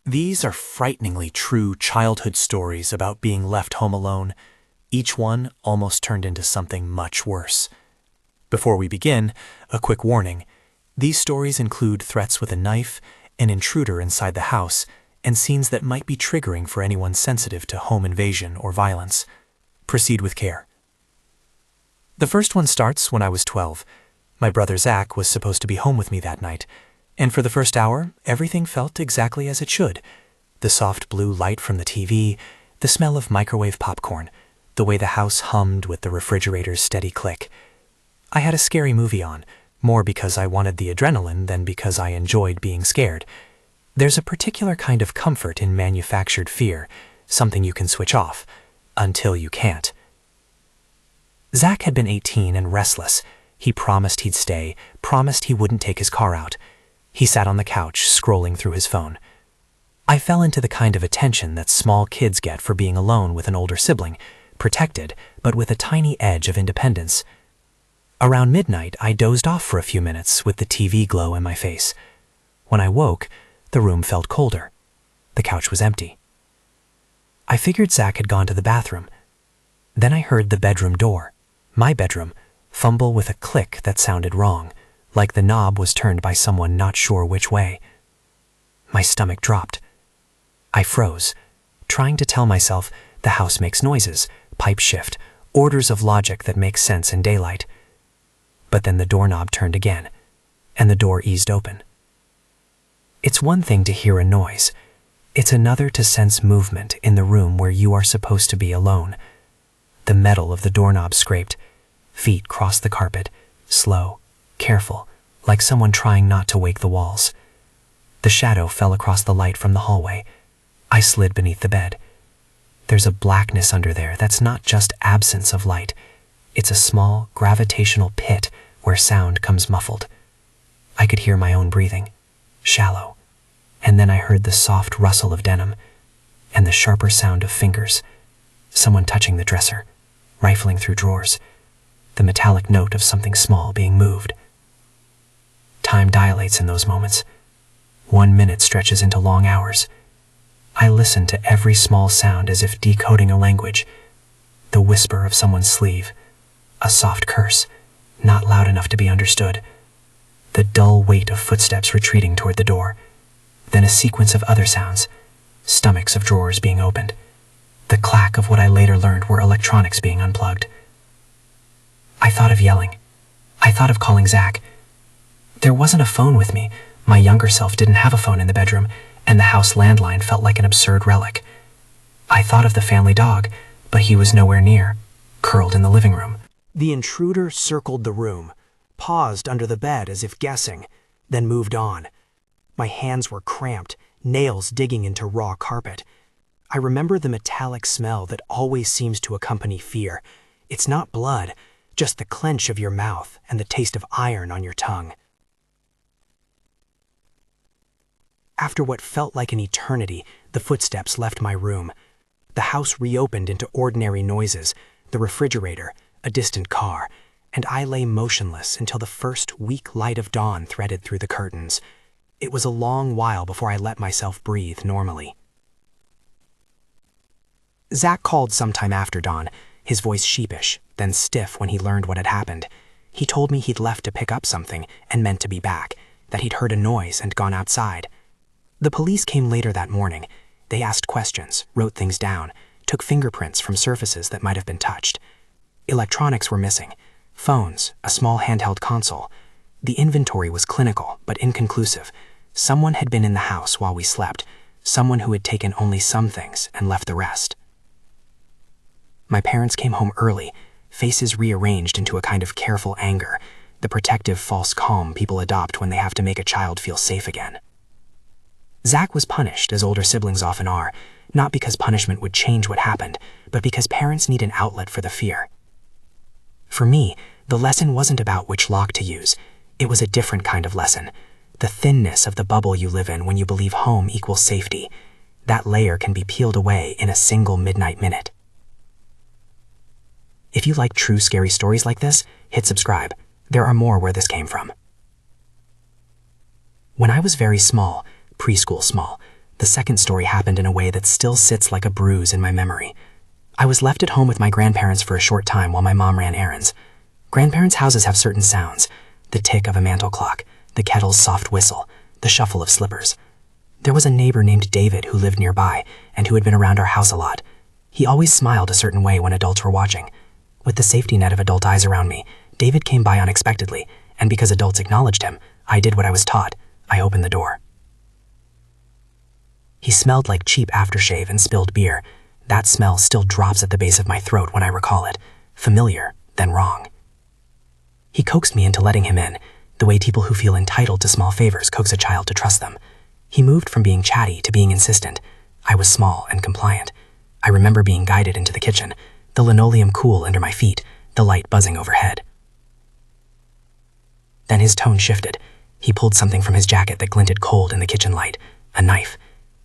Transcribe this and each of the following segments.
These are frighteningly true childhood stories about being left home alone. Each one almost turned into something much worse. Before we begin, a quick warning. These stories include threats with a knife, an intruder inside the house, and scenes that might be triggering for anyone sensitive to home invasion or violence. Proceed with care. The first one starts when I was 12. My brother Zach was supposed to be home with me that night, and for the first hour, everything felt exactly as it should. The soft blue light from the TV, the smell of microwave popcorn, the way the house hummed with the refrigerator's steady click. I had a scary movie on, more because I wanted the adrenaline than because I enjoyed being scared. There's a particular kind of comfort in manufactured fear, something you can switch off, until you can't. Zach had been 18 and restless. He promised he'd stay, promised he wouldn't take his car out. He sat on the couch, scrolling through his phone. I fell into the kind of attention that small kids get for being alone with an older sibling, protected, but with a tiny edge of independence. Around midnight, I dozed off for a few minutes with the TV glow in my face. When I woke, the room felt colder. The couch was empty. I figured Zach had gone to the bathroom. Then I heard the bedroom door, my bedroom, fumble with a click that sounded wrong, like the knob was turned by someone not sure which way. My stomach dropped. I froze, trying to tell myself the house makes noises, pipe shift, orders of logic that make sense in daylight. But then the doorknob turned again, and the door eased open. It's one thing to hear a noise. It's another to sense movement in the room where you are supposed to be alone. The metal of the doorknob scraped. Feet crossed the carpet, slow, careful, like someone trying not to wake the walls. The shadow fell across the light from the hallway. I slid beneath the bed. There's a blackness under there that's not just absence of light. It's a small, gravitational pit where sound comes muffled. I could hear my own breathing, shallow, and then I heard the soft rustle of denim and the sharper sound of fingers, someone touching the dresser, rifling through drawers, the metallic note of something small being moved. Time dilates in those moments. 1 minute stretches into long hours. I listen to every small sound as if decoding a language. The whisper of someone's sleeve, a soft curse, not loud enough to be understood. The dull weight of footsteps retreating toward the door. Then a sequence of other sounds, stomachs of drawers being opened. The clack of what I later learned were electronics being unplugged. I thought of yelling. I thought of calling Zach. There wasn't a phone with me. My younger self didn't have a phone in the bedroom, and the house landline felt like an absurd relic. I thought of the family dog, but he was nowhere near, curled in the living room. The intruder circled the room, paused under the bed as if guessing, then moved on. My hands were cramped, nails digging into raw carpet. I remember the metallic smell that always seems to accompany fear. It's not blood, just the clench of your mouth and the taste of iron on your tongue. After what felt like an eternity, the footsteps left my room. The house reopened into ordinary noises, the refrigerator, a distant car, and I lay motionless until the first weak light of dawn threaded through the curtains. It was a long while before I let myself breathe normally. Zach called sometime after dawn, his voice sheepish, then stiff when he learned what had happened. He told me he'd left to pick up something and meant to be back, that he'd heard a noise and gone outside. The police came later that morning. They asked questions, wrote things down, took fingerprints from surfaces that might have been touched. Electronics were missing. Phones, a small handheld console. The inventory was clinical, but inconclusive. Someone had been in the house while we slept, someone who had taken only some things and left the rest. My parents came home early, faces rearranged into a kind of careful anger, the protective false calm people adopt when they have to make a child feel safe again. Zach was punished, as older siblings often are, not because punishment would change what happened, but because parents need an outlet for the fear. For me, the lesson wasn't about which lock to use. It was a different kind of lesson. The thinness of the bubble you live in when you believe home equals safety. That layer can be peeled away in a single midnight minute. If you like true scary stories like this, hit subscribe. There are more where this came from. When I was very small, preschool small, The second story happened in a way that still sits like a bruise in my memory. I was left at home with my grandparents for a short time while my mom ran errands. Grandparents' houses have certain sounds: the tick of a mantel clock, the kettle's soft whistle, the shuffle of slippers. There was a neighbor named David who lived nearby and who had been around our house a lot. He always smiled a certain way when adults were watching. With the safety net of adult eyes around me, David came by unexpectedly, and because adults acknowledged him, I did what I was taught. I opened the door. He smelled like cheap aftershave and spilled beer. That smell still drops at the base of my throat when I recall it. Familiar, then wrong. He coaxed me into letting him in, the way people who feel entitled to small favors coax a child to trust them. He moved from being chatty to being insistent. I was small and compliant. I remember being guided into the kitchen, the linoleum cool under my feet, the light buzzing overhead. Then his tone shifted. He pulled something from his jacket that glinted cold in the kitchen light. A knife.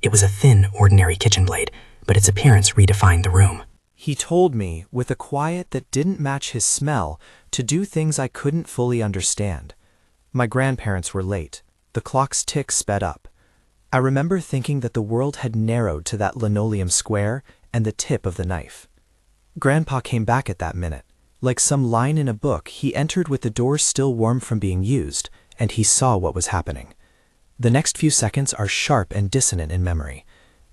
It was a thin, ordinary kitchen blade, but its appearance redefined the room. He told me, with a quiet that didn't match his smell, to do things I couldn't fully understand. My grandparents were late. The clock's tick sped up. I remember thinking that the world had narrowed to that linoleum square and the tip of the knife. Grandpa came back at that minute. Like some line in a book, he entered with the door still warm from being used, and he saw what was happening. The next few seconds are sharp and dissonant in memory.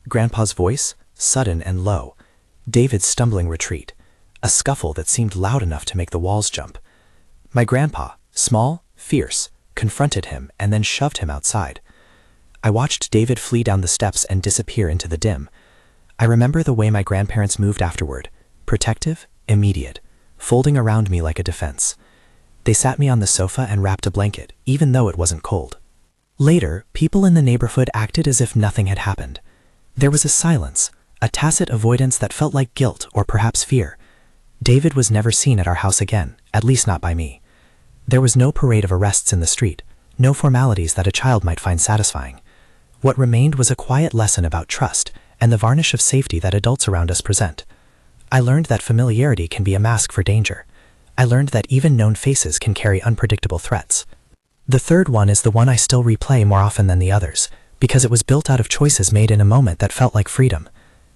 Grandpa's voice, sudden and low. David's stumbling retreat. A scuffle that seemed loud enough to make the walls jump. My grandpa, small, fierce, confronted him and then shoved him outside. I watched David flee down the steps and disappear into the dim. I remember the way my grandparents moved afterward. Protective, immediate, folding around me like a defense. They sat me on the sofa and wrapped a blanket, even though it wasn't cold. Later, people in the neighborhood acted as if nothing had happened. There was a silence, a tacit avoidance that felt like guilt or perhaps fear. David was never seen at our house again, at least not by me. There was no parade of arrests in the street, no formalities that a child might find satisfying. What remained was a quiet lesson about trust and the varnish of safety that adults around us present. I learned that familiarity can be a mask for danger. I learned that even known faces can carry unpredictable threats. The third one is the one I still replay more often than the others, because it was built out of choices made in a moment that felt like freedom.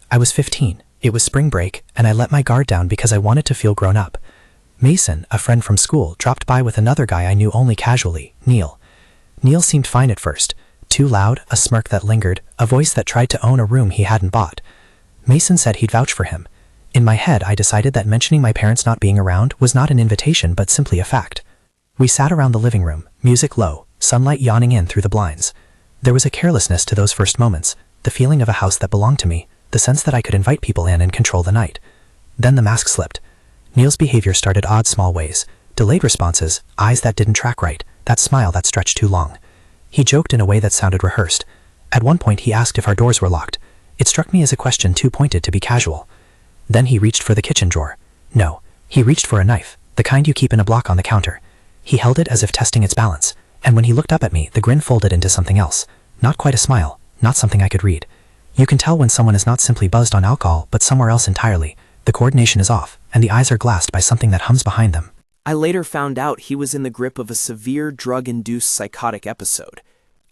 I was 15, it was spring break, and I let my guard down because I wanted to feel grown up. Mason, a friend from school, dropped by with another guy I knew only casually, Neil. Neil seemed fine at first. Too loud, a smirk that lingered, a voice that tried to own a room he hadn't bought. Mason said he'd vouch for him. In my head, I decided that mentioning my parents not being around was not an invitation but simply a fact. We sat around the living room, music low, sunlight yawning in through the blinds. There was a carelessness to those first moments, the feeling of a house that belonged to me, the sense that I could invite people in and control the night. Then the mask slipped. Neil's behavior started odd small ways, delayed responses, eyes that didn't track right, that smile that stretched too long. He joked in a way that sounded rehearsed. At one point he asked if our doors were locked. It struck me as a question too pointed to be casual. Then he reached for the kitchen drawer. No, he reached for a knife, the kind you keep in a block on the counter. He held it as if testing its balance, and when he looked up at me, the grin folded into something else. Not quite a smile, not something I could read. You can tell when someone is not simply buzzed on alcohol, but somewhere else entirely. The coordination is off, and the eyes are glassed by something that hums behind them. I later found out he was in the grip of a severe drug-induced psychotic episode.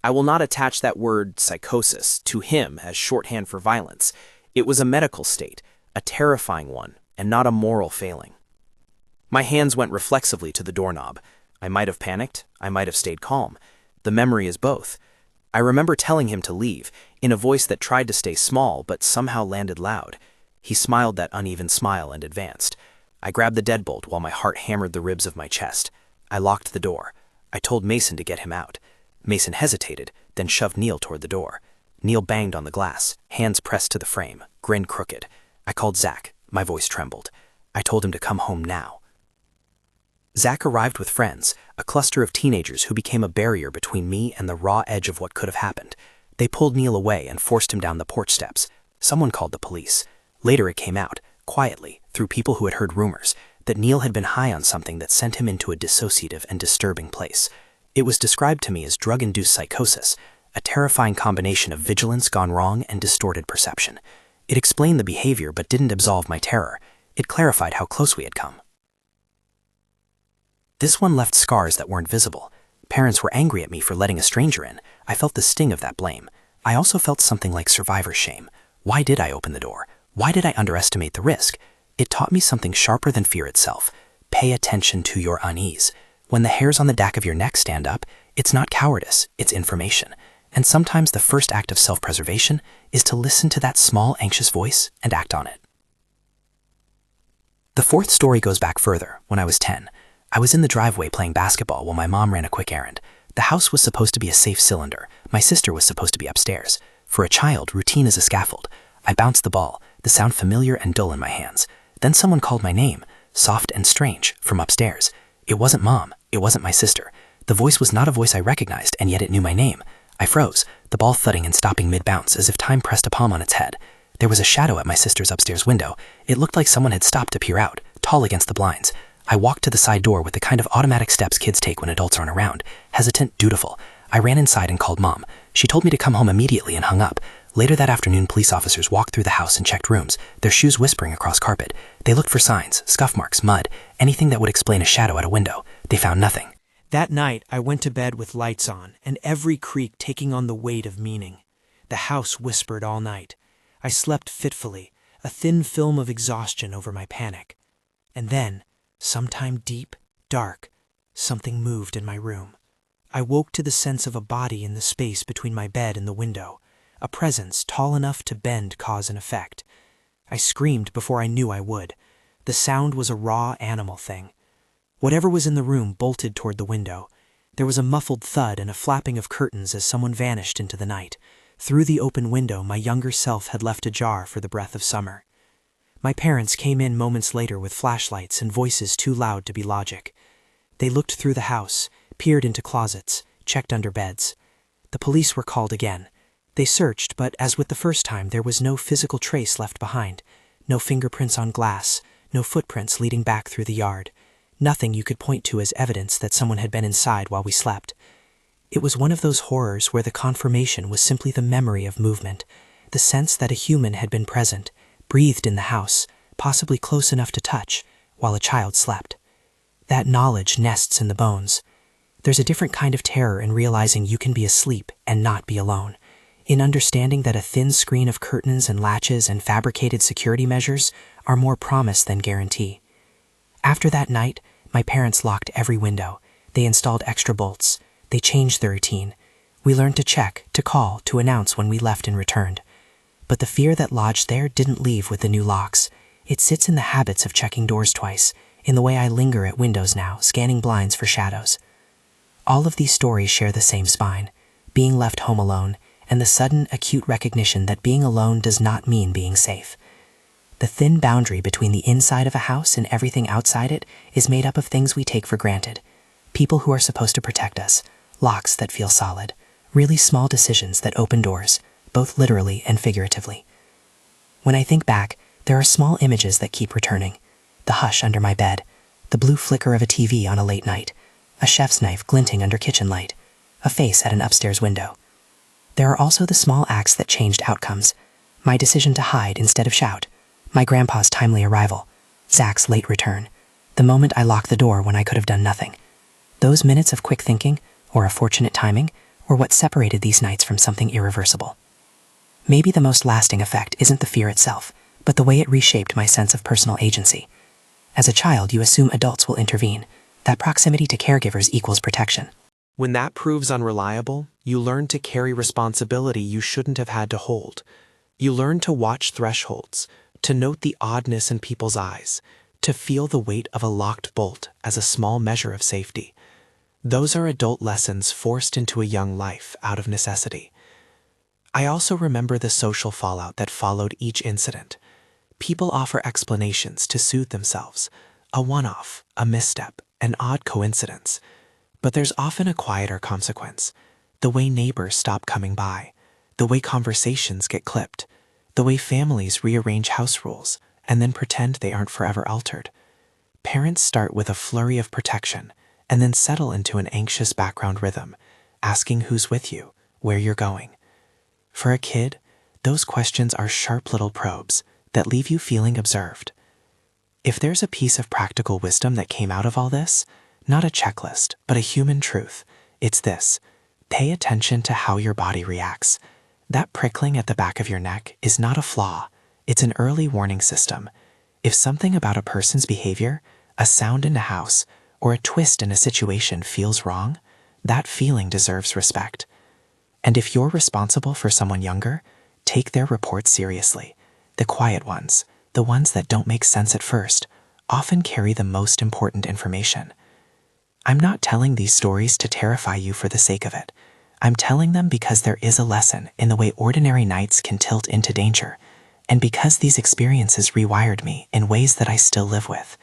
I will not attach that word psychosis to him as shorthand for violence. It was a medical state, a terrifying one, and not a moral failing. My hands went reflexively to the doorknob. I might have panicked, I might have stayed calm. The memory is both. I remember telling him to leave, in a voice that tried to stay small but somehow landed loud. He smiled that uneven smile and advanced. I grabbed the deadbolt while my heart hammered the ribs of my chest. I locked the door. I told Mason to get him out. Mason hesitated, then shoved Neil toward the door. Neil banged on the glass, hands pressed to the frame, grin crooked. I called Zach. My voice trembled. I told him to come home now. Zach arrived with friends, a cluster of teenagers who became a barrier between me and the raw edge of what could have happened. They pulled Neil away and forced him down the porch steps. Someone called the police. Later it came out, quietly, through people who had heard rumors, that Neil had been high on something that sent him into a dissociative and disturbing place. It was described to me as drug-induced psychosis, a terrifying combination of vigilance gone wrong and distorted perception. It explained the behavior but didn't absolve my terror. It clarified how close we had come. This one left scars that weren't visible. Parents were angry at me for letting a stranger in. I felt the sting of that blame. I also felt something like survivor's shame. Why did I open the door? Why did I underestimate the risk? It taught me something sharper than fear itself. Pay attention to your unease. When the hairs on the back of your neck stand up, it's not cowardice, it's information. And sometimes the first act of self-preservation is to listen to that small, anxious voice and act on it. The fourth story goes back further, when I was 10. I was in the driveway playing basketball while my mom ran a quick errand. The house was supposed to be a safe cylinder. My sister was supposed to be upstairs. For a child, routine is a scaffold. I bounced the ball, the sound familiar and dull in my hands. Then someone called my name, soft and strange, from upstairs. It wasn't Mom. It wasn't my sister. The voice was not a voice I recognized, and yet it knew my name. I froze, the ball thudding and stopping mid-bounce as if time pressed a palm on its head. There was a shadow at my sister's upstairs window. It looked like someone had stopped to peer out, tall against the blinds. I walked to the side door with the kind of automatic steps kids take when adults aren't around, hesitant, dutiful. I ran inside and called Mom. She told me to come home immediately and hung up. Later that afternoon, police officers walked through the house and checked rooms, their shoes whispering across carpet. They looked for signs, scuff marks, mud, anything that would explain a shadow at a window. They found nothing. That night, I went to bed with lights on, and every creak taking on the weight of meaning. The house whispered all night. I slept fitfully, a thin film of exhaustion over my panic. And then, sometime deep, dark, something moved in my room. I woke to the sense of a body in the space between my bed and the window, a presence tall enough to bend cause and effect. I screamed before I knew I would. The sound was a raw animal thing. Whatever was in the room bolted toward the window. There was a muffled thud and a flapping of curtains as someone vanished into the night. Through the open window, my younger self had left ajar for the breath of summer. My parents came in moments later with flashlights and voices too loud to be logic. They looked through the house, peered into closets, checked under beds. The police were called again. They searched, but as with the first time, there was no physical trace left behind. No fingerprints on glass, no footprints leading back through the yard. Nothing you could point to as evidence that someone had been inside while we slept. It was one of those horrors where the confirmation was simply the memory of movement, the sense that a human had been present, breathed in the house, possibly close enough to touch, while a child slept. That knowledge nests in the bones. There's a different kind of terror in realizing you can be asleep and not be alone, in understanding that a thin screen of curtains and latches and fabricated security measures are more promise than guarantee. After that night, my parents locked every window. They installed extra bolts. They changed their routine. We learned to check, to call, to announce when we left and returned. But the fear that lodged there didn't leave with the new locks. It sits in the habits of checking doors twice, in the way I linger at windows now, scanning blinds for shadows. All of these stories share the same spine, being left home alone, and the sudden, acute recognition that being alone does not mean being safe. The thin boundary between the inside of a house and everything outside it is made up of things we take for granted. People who are supposed to protect us, locks that feel solid, really small decisions that open doors, both literally and figuratively. When I think back, there are small images that keep returning. The hush under my bed, the blue flicker of a TV on a late night, a chef's knife glinting under kitchen light, a face at an upstairs window. There are also the small acts that changed outcomes. My decision to hide instead of shout, my grandpa's timely arrival, Zach's late return, the moment I locked the door when I could have done nothing. Those minutes of quick thinking, or of fortunate timing, were what separated these nights from something irreversible. Maybe the most lasting effect isn't the fear itself, but the way it reshaped my sense of personal agency. As a child, you assume adults will intervene, that proximity to caregivers equals protection. When that proves unreliable, you learn to carry responsibility you shouldn't have had to hold. You learn to watch thresholds, to note the oddness in people's eyes, to feel the weight of a locked bolt as a small measure of safety. Those are adult lessons forced into a young life out of necessity. I also remember the social fallout that followed each incident. People offer explanations to soothe themselves, a one-off, a misstep, an odd coincidence. But there's often a quieter consequence. The way neighbors stop coming by, the way conversations get clipped, the way families rearrange house rules and then pretend they aren't forever altered. Parents start with a flurry of protection and then settle into an anxious background rhythm, asking who's with you, where you're going. For a kid, those questions are sharp little probes that leave you feeling observed. If there's a piece of practical wisdom that came out of all this, not a checklist, but a human truth, it's this: pay attention to how your body reacts. That prickling at the back of your neck is not a flaw, it's an early warning system. If something about a person's behavior, a sound in a house, or a twist in a situation feels wrong, that feeling deserves respect. And if you're responsible for someone younger, take their reports seriously. The quiet ones, the ones that don't make sense at first, often carry the most important information. I'm not telling these stories to terrify you for the sake of it. I'm telling them because there is a lesson in the way ordinary nights can tilt into danger, and because these experiences rewired me in ways that I still live with.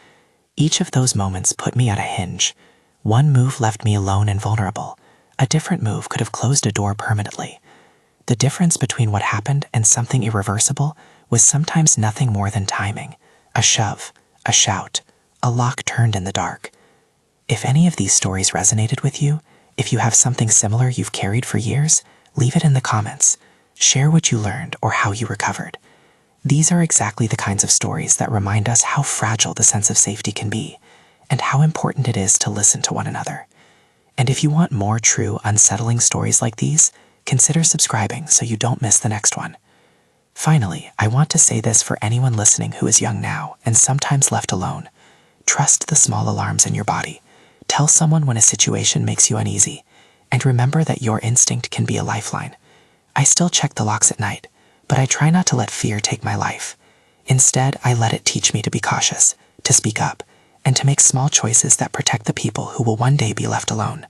Each of those moments put me at a hinge. One move left me alone and vulnerable. A different move could have closed a door permanently. The difference between what happened and something irreversible was sometimes nothing more than timing. A shove, a shout, a lock turned in the dark. If any of these stories resonated with you, if you have something similar you've carried for years, leave it in the comments. Share what you learned or how you recovered. These are exactly the kinds of stories that remind us how fragile the sense of safety can be, and how important it is to listen to one another. And if you want more true, unsettling stories like these, consider subscribing so you don't miss the next one. Finally, I want to say this for anyone listening who is young now and sometimes left alone. Trust the small alarms in your body. Tell someone when a situation makes you uneasy, and remember that your instinct can be a lifeline. I still check the locks at night, but I try not to let fear take my life. Instead, I let it teach me to be cautious, to speak up, and to make small choices that protect the people who will one day be left alone.